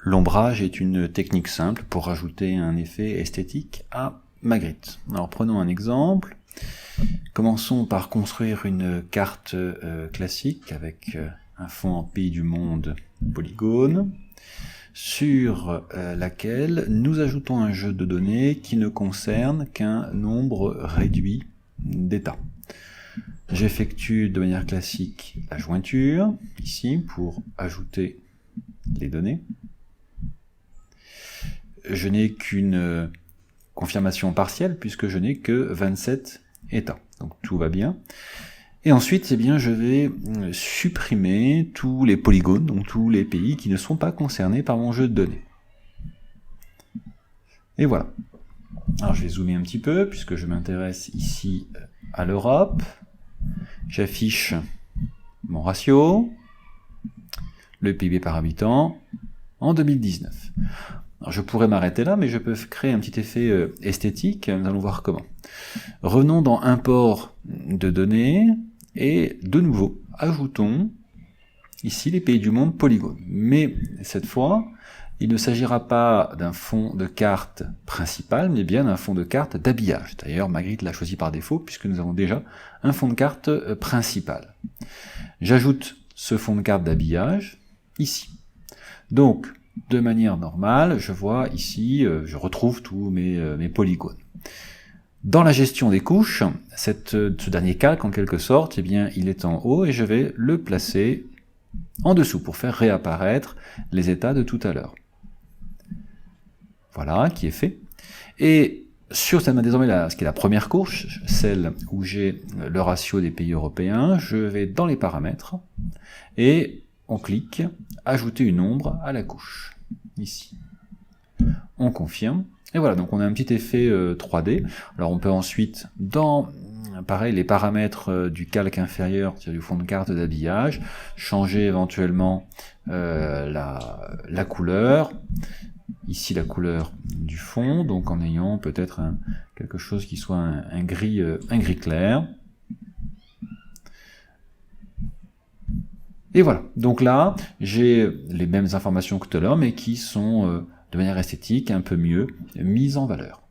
L'ombrage est une technique simple pour rajouter un effet esthétique à Magritte. Alors prenons un exemple. Commençons par construire une carte classique avec un fond en pays du monde polygone, sur laquelle nous ajoutons un jeu de données qui ne concerne qu'un nombre réduit d'états. J'effectue de manière classique la jointure, ici, pour ajouter les données. Je n'ai qu'une confirmation partielle, puisque je n'ai que 27 états. Donc tout va bien. Et ensuite, eh bien, je vais supprimer tous les polygones, donc tous les pays qui ne sont pas concernés par mon jeu de données. Et voilà. Alors je vais zoomer un petit peu, puisque je m'intéresse ici à l'Europe. J'affiche mon ratio, le PIB par habitant, en 2019. Alors je pourrais m'arrêter là, mais je peux créer un petit effet esthétique. Nous allons voir comment. Revenons dans Import de données, et de nouveau, ajoutons ici les pays du monde polygones. Mais cette fois, il ne s'agira pas d'un fond de carte principal, mais bien d'un fond de carte d'habillage. D'ailleurs, Magritte l'a choisi par défaut, puisque nous avons déjà un fond de carte principal. J'ajoute ce fond de carte d'habillage ici. Donc, de manière normale, je vois ici, je retrouve tous mes polygones. Dans la gestion des couches, ce dernier calque, en quelque sorte, eh bien, il est en haut et je vais le placer en dessous pour faire réapparaître les états de tout à l'heure. Voilà, qui est fait. Et sur désormais ce qui est la première couche, celle où j'ai le ratio des pays européens, je vais dans les paramètres et on clique « Ajouter une ombre à la couche », ici. On confirme. Et voilà, donc on a un petit effet 3D. Alors on peut ensuite, dans pareil, les paramètres du calque inférieur, c'est-à-dire du fond de carte d'habillage, changer éventuellement la couleur, ici la couleur du fond, donc en ayant peut-être quelque chose qui soit un gris clair. Et voilà, donc là, j'ai les mêmes informations que tout à l'heure, mais qui sont de manière esthétique un peu mieux mises en valeur.